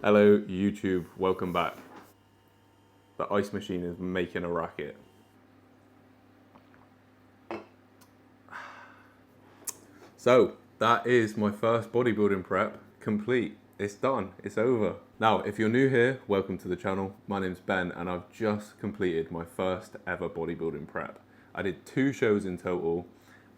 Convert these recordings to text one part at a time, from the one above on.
Hello YouTube, welcome back. The ice machine is making a racket. So that is my first bodybuilding prep complete. It's done, it's over. Now, if you're new here, welcome to the channel. My name's Ben and I've just completed my first ever bodybuilding prep. I did 2 shows in total.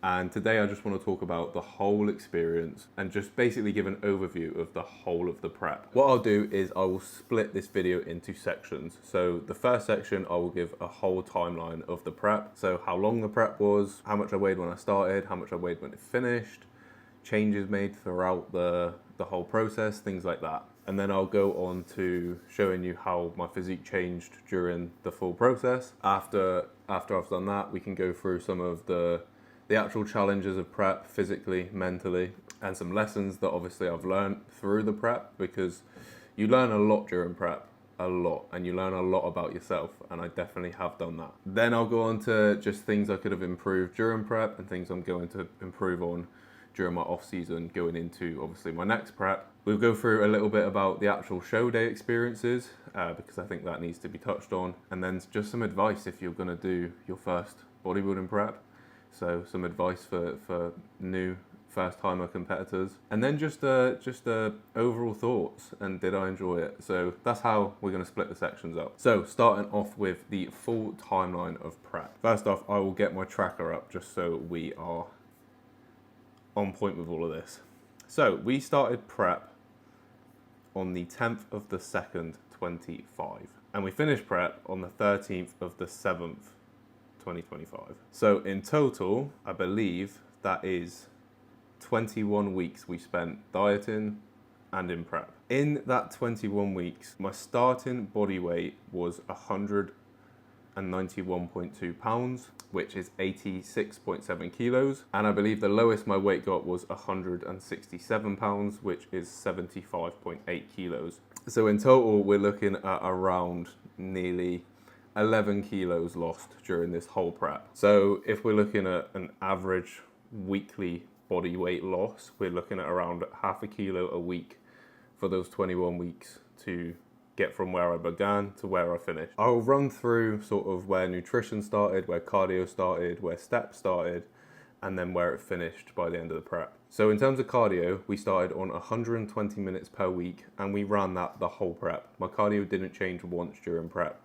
And today I just want to talk about the whole experience and just basically give an overview of the whole of the prep. What I'll do is I will split this video into sections. So the first section, I will give a whole timeline of the prep. So how long the prep was, how much I weighed when I started, how much I weighed when it finished, changes made throughout the whole process, things like that. And then I'll go on to showing you how my physique changed during the full process. After I've done that, we can go through some of the actual challenges of prep physically, mentally, and some lessons that obviously I've learned through the prep, because you learn a lot during prep, a lot, and you learn a lot about yourself, and I definitely have done that. Then I'll go on to just things I could have improved during prep and things I'm going to improve on during my off season going into obviously my next prep. We'll go through a little bit about the actual show day experiences because I think that needs to be touched on, and then just some advice if you're going to do your first bodybuilding prep. So some advice for new first-timer competitors, and then just overall thoughts and did I enjoy it. So that's how we're going to split the sections up. So starting off with the full timeline of prep. First off, I will get my tracker up just so we are on point with all of this. So we started prep on the 10th of the 2nd, 25, and we finished prep on the 13th of the 7th, 2025. So in total, I believe that is 21 weeks we spent dieting and in prep. In that 21 weeks, my starting body weight was 191.2 pounds, which is 86.7 kilos. And I believe the lowest my weight got was 167 pounds, which is 75.8 kilos. So in total, we're looking at around nearly 11 kilos lost during this whole prep. So if we're looking at an average weekly body weight loss, we're looking at around half a kilo a week for those 21 weeks to get from where I began to where I finished. I'll run through sort of where nutrition started, where cardio started, where steps started, and then where it finished by the end of the prep. So in terms of cardio, we started on 120 minutes per week and we ran that the whole prep. My cardio didn't change once during prep.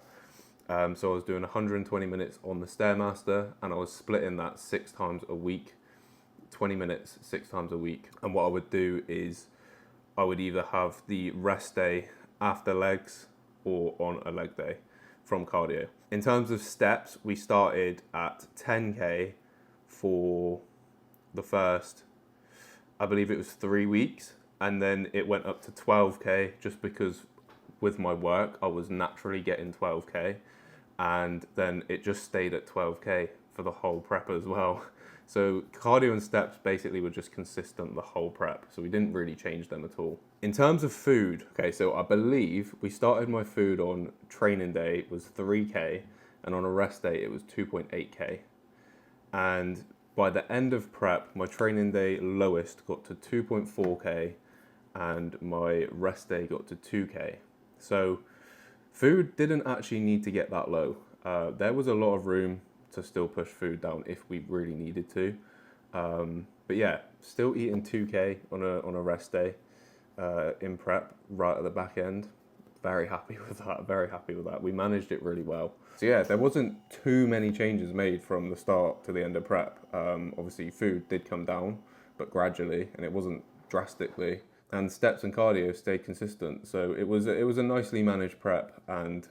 So I was doing 120 minutes on the Stairmaster and I was splitting that 6 times a week, 20 minutes, 6 times a week. And what I would do is I would either have the rest day after legs or on a leg day from cardio. In terms of steps, we started at 10K for the first, I believe it was 3 weeks. And then it went up to 12K just because with my work, I was naturally getting 12K. And then it just stayed at 12K for the whole prep as well. So cardio and steps basically were just consistent the whole prep. So we didn't really change them at all. In terms of food, okay, so I believe we started my food on training day was 3K and on a rest day it was 2.8K. And by the end of prep, my training day lowest got to 2.4K and my rest day got to 2K. So food didn't actually need to get that low. There was a lot of room to still push food down if we really needed to. But yeah, still eating 2K on a rest day in prep right at the back end. Very happy with that, very happy with that. We managed it really well. So yeah, there wasn't too many changes made from the start to the end of prep. Obviously food did come down, but gradually, and it wasn't drastically. And steps and cardio stayed consistent. So it was a nicely managed prep and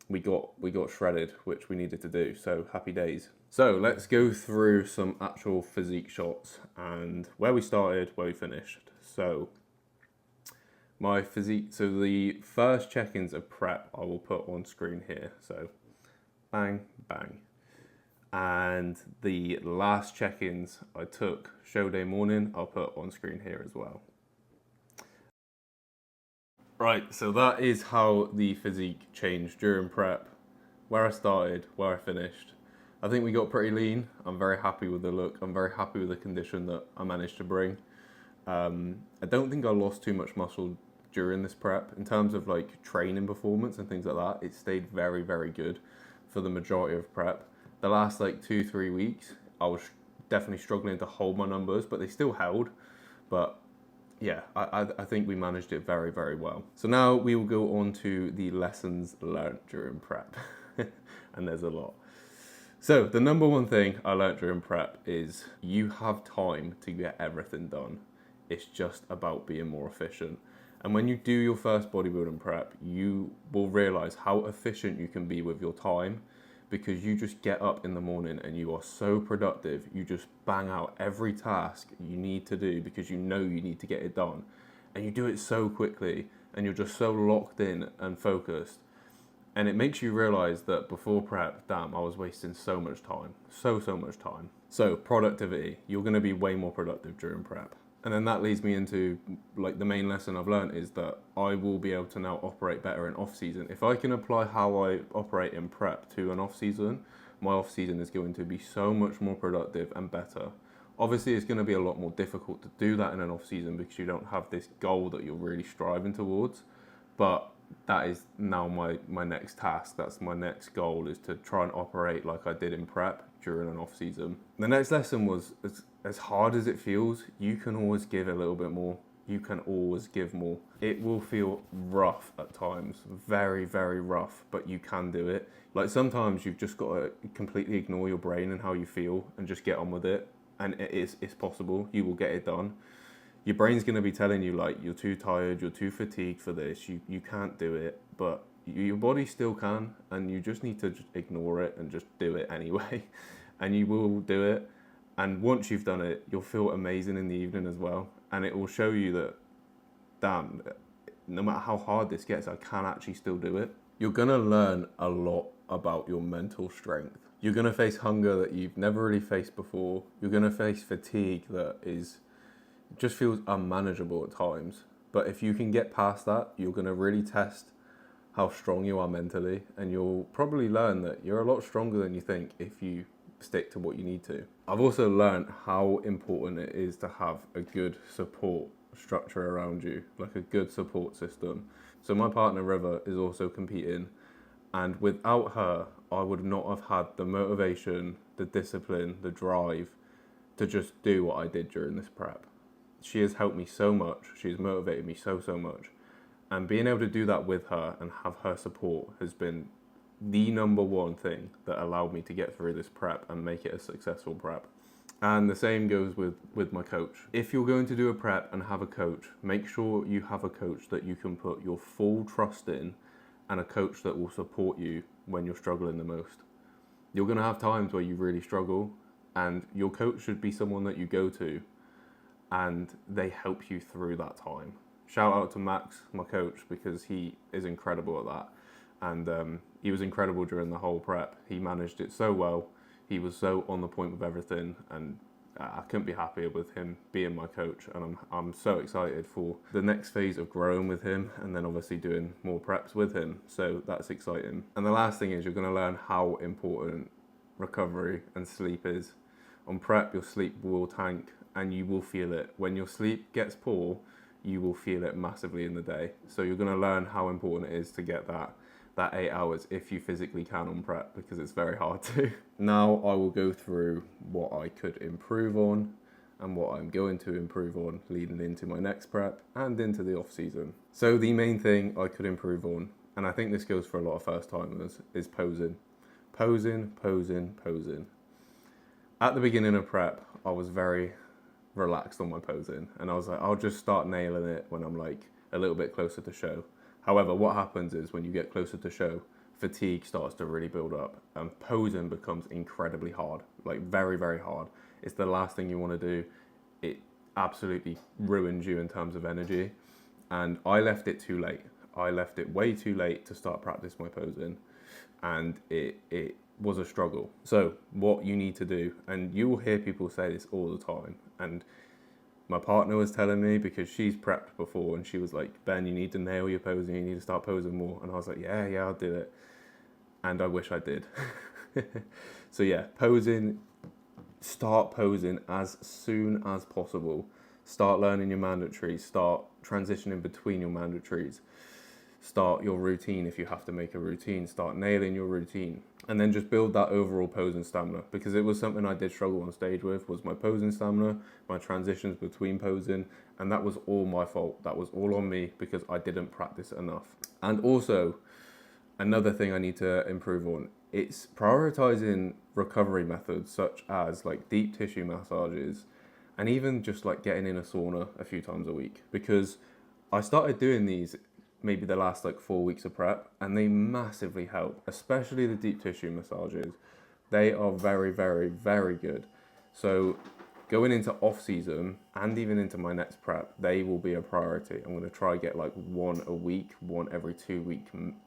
we got shredded, which we needed to do. So happy days. So let's go through some actual physique shots and where we started, where we finished. So my physique, so the first check-ins of prep I will put on screen here. So bang, bang. And the last check-ins I took show day morning, I'll put on screen here as well. Right, so that is how the physique changed during prep, where I started, where I finished. I think we got pretty lean. I'm very happy with the look. I'm very happy with the condition that I managed to bring. I don't think I lost too much muscle during this prep. In terms of like training performance and things like that, it stayed very, very good for the majority of prep. The last like 2-3 weeks, I was definitely struggling to hold my numbers, but they still held. But yeah, I think we managed it very, very well. So now we will go on to the lessons learned during prep. And there's a lot. So the number one thing I learned during prep is you have time to get everything done. It's just about being more efficient. And when you do your first bodybuilding prep, you will realize how efficient you can be with your time, because you just get up in the morning and you are so productive. You just bang out every task you need to do because you know you need to get it done. And you do it so quickly and you're just so locked in and focused. And it makes you realize that before prep, damn, I was wasting so much time. So much time. So productivity, you're gonna be way more productive during prep. And then that leads me into like the main lesson I've learned is that I will be able to now operate better in off season. If I can apply how I operate in prep to an off season, my off season is going to be so much more productive and better. Obviously, it's going to be a lot more difficult to do that in an off season because you don't have this goal that you're really striving towards. But that is now my next task. That's my next goal, is to try and operate like I did in prep during an off season. The next lesson was, as hard as it feels, you can always give a little bit more. You can always give more. It will feel rough at times, very, very rough, but you can do it. Like sometimes you've just got to completely ignore your brain and how you feel and just get on with it. And it's possible. You will get it done. Your brain's going to be telling you like you're too tired, you're too fatigued for this, you can't do it, but your body still can, and you just need to just ignore it and just do it anyway. And you will do it. And once you've done it, you'll feel amazing in the evening as well. And it will show you that, damn, no matter how hard this gets, I can actually still do it. You're gonna learn a lot about your mental strength. You're gonna face hunger that you've never really faced before. You're gonna face fatigue that just feels unmanageable at times. But if you can get past that, you're gonna really test how strong you are mentally. And you'll probably learn that you're a lot stronger than you think if you stick to what you need to. I've also learned how important it is to have a good support structure around you, like a good support system. So my partner River is also competing, and without her, I would not have had the motivation, the discipline, the drive to just do what I did during this prep. She has helped me so much. She's motivated me so much. And being able to do that with her and have her support has been the number one thing that allowed me to get through this prep and make it a successful prep. And the same goes with my coach. If you're going to do a prep and have a coach, make sure you have a coach that you can put your full trust in, and a coach that will support you when you're struggling the most. You're going to have times where you really struggle, and your coach should be someone that you go to and they help you through that time. Shout out to Max, my coach, because he is incredible at that. And he was incredible during the whole prep. He managed it so well. He was so on the point with everything, and I couldn't be happier with him being my coach. And I'm so excited for the next phase of growing with him, and then obviously doing more preps with him. So that's exciting. And the last thing is you're going to learn how important recovery and sleep is. On prep, your sleep will tank, and you will feel it. When your sleep gets poor, you will feel it massively in the day. So you're going to learn how important it is to get that 8 hours if you physically can on prep, because it's very hard to. Now I will go through what I could improve on and what I'm going to improve on leading into my next prep and into the off season. So the main thing I could improve on, and I think this goes for a lot of first timers, is posing. Posing. At the beginning of prep, I was very relaxed on my posing, and I was like, I'll just start nailing it when I'm like a little bit closer to show. However, what happens is when you get closer to show, fatigue starts to really build up, and posing becomes incredibly hard, like very, very hard. It's the last thing you want to do. It absolutely ruins you in terms of energy, and I left it too late. I left it way too late to start practice my posing, and it was a struggle. So what you need to do, and you will hear people say this all the time, and my partner was telling me, because she's prepped before, and she was like, Ben, you need to nail your posing, you need to start posing more. And I was like, yeah, I'll do it. And I wish I did. So yeah, posing, start posing as soon as possible. Start learning your mandatories, start transitioning between your mandatories, start your routine if you have to make a routine, start nailing your routine, and then just build that overall posing stamina, because it was something I did struggle on stage with, was my posing stamina, my transitions between posing, and that was all my fault. That was all on me because I didn't practice enough. And also, another thing I need to improve on, it's prioritizing recovery methods such as like deep tissue massages, and even just like getting in a sauna a few times a week, because I started doing these maybe the last like 4 weeks of prep, and they massively help, especially the deep tissue massages. They are very, very, very good. So going into off season and even into my next prep, they will be a priority. I'm going to try get like one a week, one every 2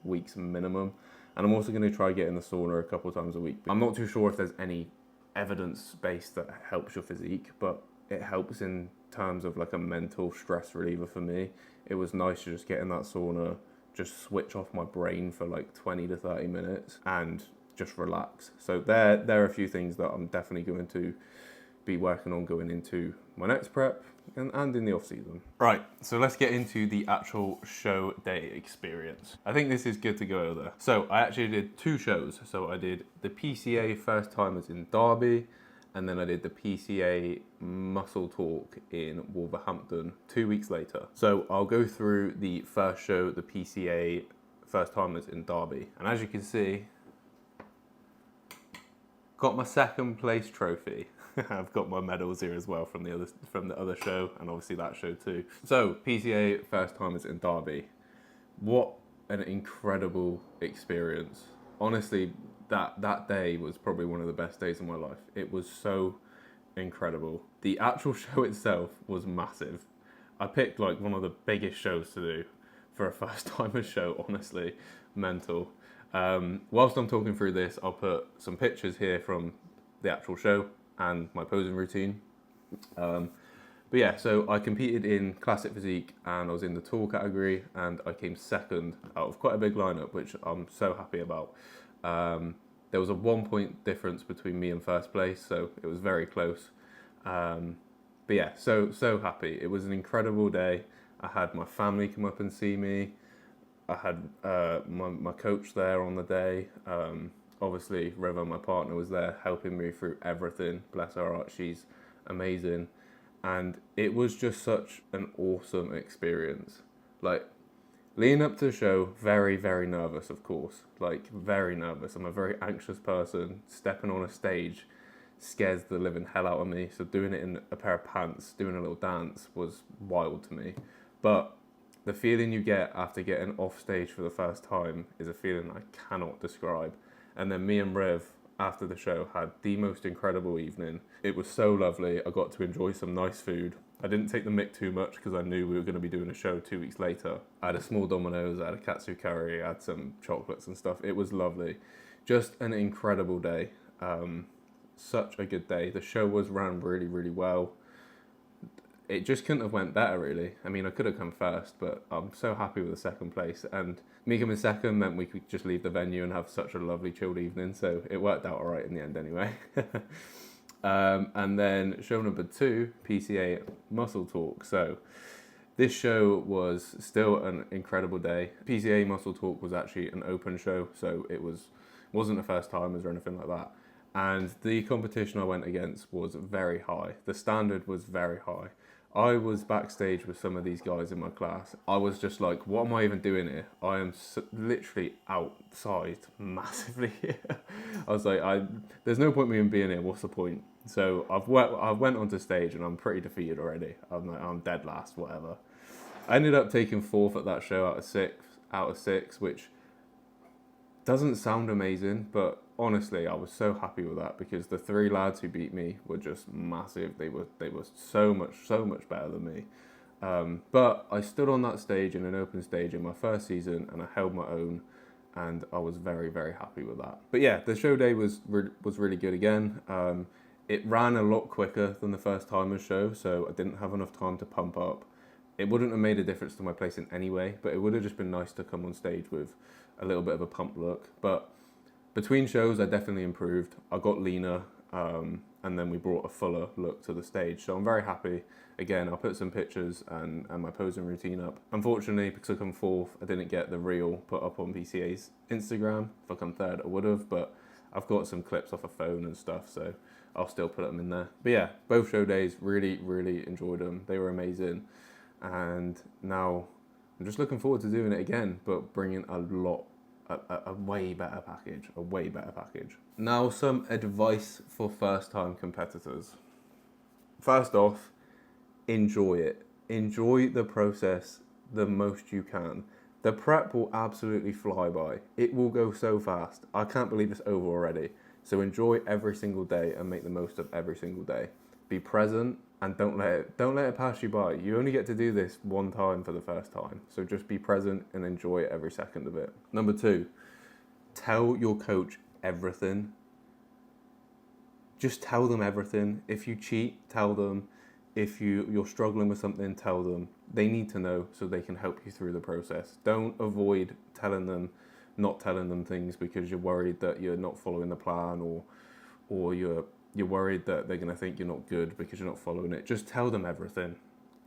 weeks minimum. And I'm also going to try get in the sauna a couple of times a week. I'm not too sure if there's any evidence base that helps your physique, but it helps in terms of like a mental stress reliever for me. It was nice to just get in that sauna, just switch off my brain for like 20 to 30 minutes and just relax. So there are a few things that I'm definitely going to be working on going into my next prep and in the off season. Right, so let's get into the actual show day experience. I think this is good to go over. So I actually did 2 shows. So I did the PCA First Timers in Derby, and then I did the PCA Muscle Talk in Wolverhampton 2 weeks later. So I'll go through the first show, the PCA First Timers in Derby. And as you can see, got my 2nd place trophy. I've got my medals here as well from the other show, and obviously that show too. So PCA First Timers in Derby. What an incredible experience. Honestly, that day was probably one of the best days of my life. It was so incredible. The actual show itself was massive. I picked like one of the biggest shows to do for a first timer show, honestly. Mental. Whilst I'm talking through this, I'll put some pictures here from the actual show and my posing routine. But yeah, so I competed in Classic Physique and I was in the tall category, and I came 2nd out of quite a big lineup, which I'm so happy about. There was a 1 point difference between me and first place, so it was very close. But yeah, so happy. It was an incredible day. I had my family come up and see me. I had my coach there on the day. Obviously, River, my partner, was there helping me through everything. Bless her heart, she's amazing. And it was just such an awesome experience. Like, leading up to the show, very, very nervous, of course. Like, very nervous. I'm a very anxious person. Stepping on a stage scares the living hell out of me. So doing it in a pair of pants, doing a little dance was wild to me. But the feeling you get after getting off stage for the first time is a feeling I cannot describe. And then me and Rev, after the show, had the most incredible evening. It was so lovely. I got to enjoy some nice food. I didn't take the mick too much because I knew we were going to be doing a show 2 weeks later. I had a small Domino's, I had a katsu curry, I had some chocolates and stuff. It was lovely. Just an incredible day. Such a good day. The show was ran really, really well. It just couldn't have went better, really. I mean, I could have come first, but I'm so happy with the 2nd place. And me coming 2nd meant we could just leave the venue and have such a lovely chilled evening. So it worked out all right in the end anyway. And then show number 2, PCA Muscle Talk. So this show was still an incredible day. PCA Muscle Talk was actually an open show, so wasn't a first timers or anything like that. And the competition I went against was very high. The standard was very high. I was backstage with some of these guys in my class. I was just like, what am I even doing here? I am literally outsized massively here. I was like, there's no point me in being here. What's the point? So I went onto stage and I'm pretty defeated already. I'm dead last, whatever. I ended up taking 4th at that show out of six, which doesn't sound amazing, but honestly, I was so happy with that because the 3 lads who beat me were just massive. They were so much better than me. But I stood on that stage in an open stage in my first season, and I held my own, and I was very, very happy with that. But yeah, the show day was really good again. It ran a lot quicker than the first timers show, so I didn't have enough time to pump up. It wouldn't have made a difference to my placing anyway, but it would have just been nice to come on stage with a little bit of a pump look. But between shows, I definitely improved. I got leaner. And then we brought a fuller look to the stage. So I'm very happy. Again, I'll put some pictures and my posing routine up. Unfortunately, because I come fourth, I didn't get the reel put up on PCA's Instagram. If I come third, I would have, but I've got some clips off a phone and stuff, so I'll still put them in there. But yeah, both show days, really, really enjoyed them. They were amazing. And now I'm just looking forward to doing it again, but bringing a way better package. Now, some advice for first-time competitors. First off, enjoy it. Enjoy the process the most you can. The prep will absolutely fly by. It will go so fast. I can't believe it's over already. So enjoy every single day and make the most of every single day. Be present and don't let it pass you by. You only get to do this one time for the first time. So just be present and enjoy every second of it. Number 2, tell your coach everything. Just tell them everything. If you cheat, tell them. If you're struggling with something, tell them. They need to know so they can help you through the process. Don't avoid not telling them things because you're worried that you're not following the plan, or you're worried that they're going to think you're not good because you're not following it. Just tell them everything.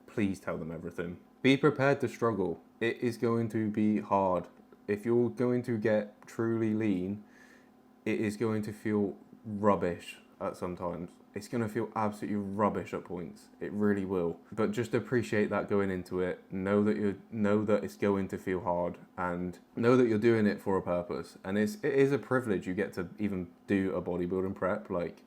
Please tell them everything. Be prepared to struggle. It is going to be hard. If you're going to get truly lean, it is going to feel rubbish at sometimes. It's going to feel absolutely rubbish at points. It really will. But just appreciate that going into it. Know that it's going to feel hard, and know that you're doing it for a purpose. And it is a privilege you get to even do a bodybuilding prep. Like,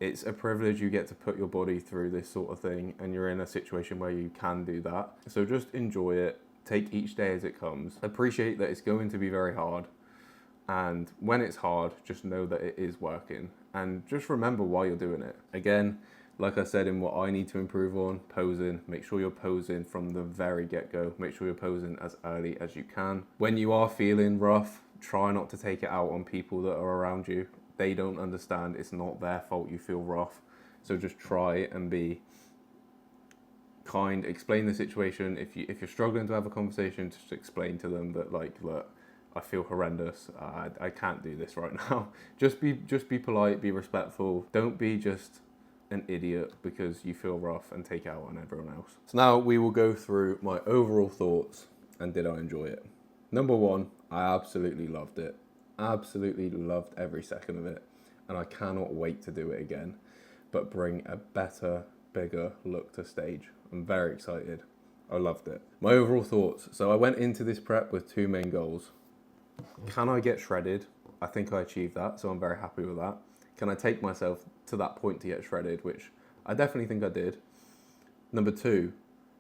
it's a privilege you get to put your body through this sort of thing, and you're in a situation where you can do that. So just enjoy it. Take each day as it comes. Appreciate that it's going to be very hard. And when it's hard, just know that it is working. And just remember why you're doing it. Again, like I said in what I need to improve on, posing. Make sure you're posing from the very get-go. Make sure you're posing as early as you can. When you are feeling rough, try not to take it out on people that are around you. They don't understand. It's not their fault you feel rough. So just try and be kind. Explain the situation. If you're struggling to have a conversation, just explain to them that, like, look, I feel horrendous. I can't do this right now. Just be polite, be respectful. Don't be just an idiot because you feel rough and take it out on everyone else. So now we will go through my overall thoughts and did I enjoy it. Number 1, I absolutely loved it. Absolutely loved every second of it. And I cannot wait to do it again, but bring a better, bigger look to stage. I'm very excited. I loved it. My overall thoughts. So I went into this prep with 2 main goals. Can I get shredded? I think I achieved that, so I'm very happy with that. Can I take myself to that point to get shredded, which I definitely think I did. Number 2,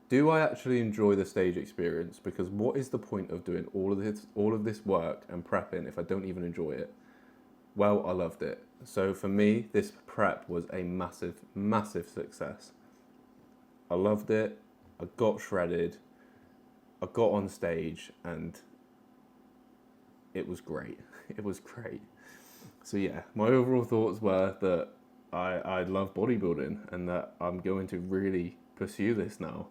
do I actually enjoy the stage experience? Because what is the point of doing all of this work and prepping if I don't even enjoy it? Well, I loved it. So for me, this prep was a massive, massive success. I loved it. I got shredded. I got on stage and it was great. It was great. So yeah, my overall thoughts were that I love bodybuilding and that I'm going to really pursue this now.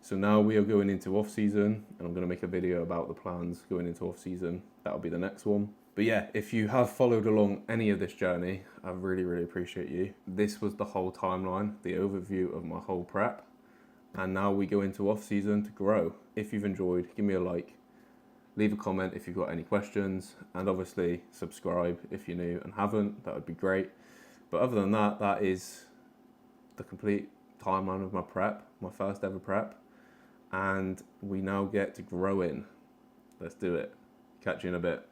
So now we are going into off season, and I'm going to make a video about the plans going into off season. That'll be the next one. But yeah, if you have followed along any of this journey, I really, really appreciate you. This was the whole timeline, the overview of my whole prep. And now we go into off season to grow. If you've enjoyed, give me a like. Leave a comment if you've got any questions, and obviously subscribe if you're new and haven't. That would be great. But other than that, that is the complete timeline of my prep, my first ever prep. And we now get to grow in. Let's do it. Catch you in a bit.